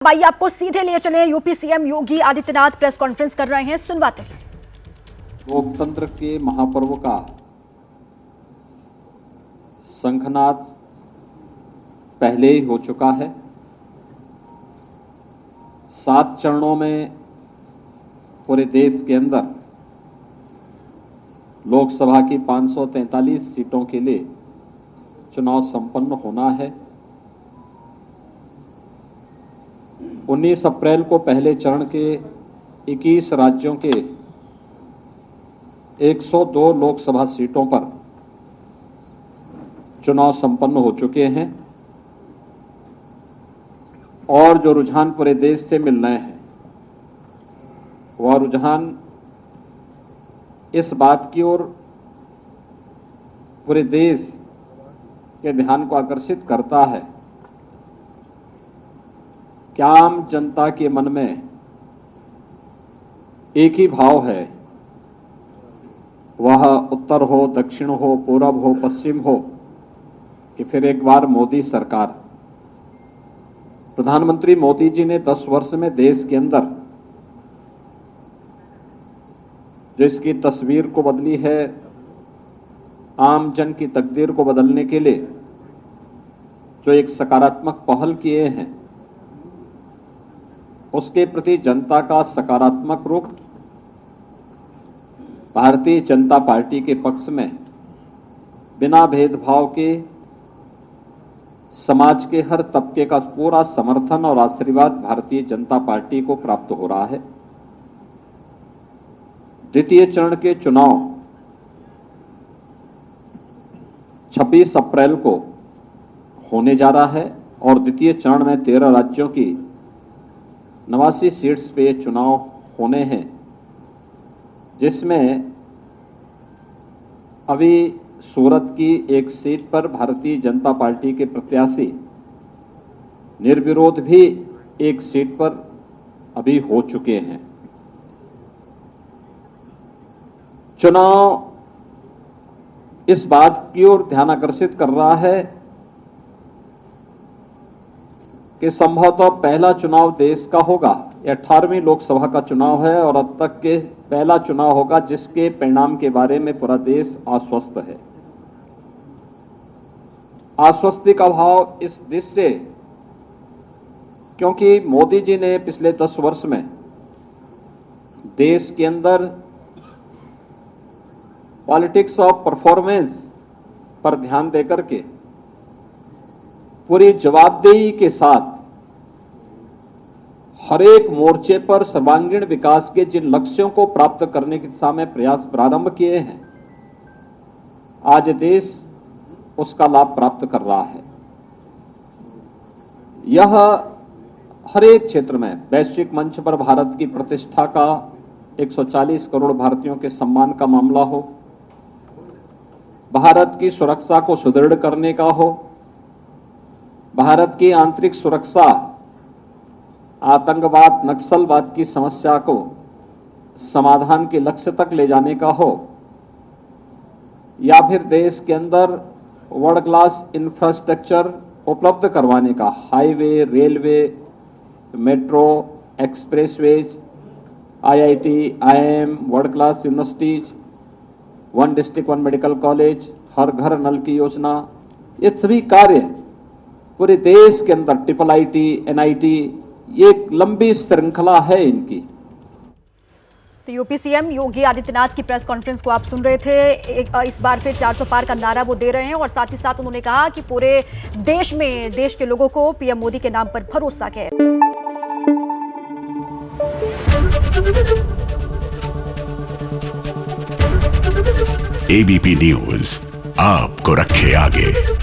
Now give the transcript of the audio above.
आइए आपको सीधे ले चले। UP CM Yogi Adityanath press conference कर रहे हैं, सुनवाते हैं। लोकतंत्र के महापर्व का शंखनाद पहले ही हो चुका है। 7 चरणों में पूरे देश के अंदर लोकसभा की 543 सीटों के लिए चुनाव संपन्न होना है। 19 अप्रैल को पहले चरण के 21 राज्यों के 102 लोकसभा सीटों पर चुनाव संपन्न हो चुके हैं और जो रुझान पूरे देश से मिल रहे हैं वह रुझान इस बात की ओर पूरे देश के ध्यान को आकर्षित करता है कि आम जनता के मन में एक ही भाव है, वह उत्तर हो, दक्षिण हो, पूरब हो, पश्चिम हो, कि फिर एक बार मोदी सरकार। प्रधानमंत्री मोदी जी ने 10 वर्ष में देश के अंदर जो इसकी तस्वीर को बदली है, आम जन की तकदीर को बदलने के लिए जो एक सकारात्मक पहल किए हैं, उसके प्रति जनता का सकारात्मक रुख भारतीय जनता पार्टी के पक्ष में बिना भेदभाव के समाज के हर तबके का पूरा समर्थन और आशीर्वाद भारतीय जनता पार्टी को प्राप्त हो रहा है। द्वितीय चरण के चुनाव 26 अप्रैल को होने जा रहा है और द्वितीय चरण में 13 राज्यों की 89 सीट्स पे चुनाव होने हैं, जिसमें अभी सूरत की एक सीट पर भारतीय जनता पार्टी के प्रत्याशी निर्विरोध भी एक सीट पर अभी हो चुके हैं। चुनाव इस बात की ओर ध्यान आकर्षित कर रहा है कि संभवतः पहला चुनाव देश का होगा। 18वीं लोकसभा का चुनाव है और अब तक के पहला चुनाव होगा जिसके परिणाम के बारे में पूरा देश आश्वस्त है। आश्वस्ति का भाव इस दृष्टि से क्योंकि मोदी जी ने पिछले 10 वर्ष में देश के अंदर पॉलिटिक्स ऑफ परफॉर्मेंस पर ध्यान देकर के पूरी जवाबदेही के साथ हर एक मोर्चे पर सर्वांगीण विकास के जिन लक्ष्यों को प्राप्त करने की दिशा में प्रयास प्रारंभ किए हैं, आज देश उसका लाभ प्राप्त कर रहा है। यह हर एक क्षेत्र में वैश्विक मंच पर भारत की प्रतिष्ठा का, 140 करोड़ भारतीयों के सम्मान का मामला हो, भारत की सुरक्षा को सुदृढ़ करने का हो, भारत की आंतरिक सुरक्षा, आतंकवाद, नक्सलवाद की समस्या को समाधान के लक्ष्य तक ले जाने का हो, या फिर देश के अंदर वर्ल्ड क्लास इंफ्रास्ट्रक्चर उपलब्ध करवाने का, highway, railway, metro, expressways, IIT, IIM, world class universities, 1 district 1 medical college, हर घर नल की योजना, ये सभी कार्य पूरे देश के अंदर IIIT, NIT, ये एक लंबी श्रृंखला है इनकी। तो यूपी सीएम योगी आदित्यनाथ की प्रेस कॉन्फ्रेंस को आप सुन रहे थे। इस बार फिर 400 पार का नारा वो दे रहे हैं और साथ ही साथ उन्होंने कहा कि पूरे देश में देश के लोगों को पीएम मोदी के नाम पर भरोसा है। ABP न्यूज आपको रखे आगे।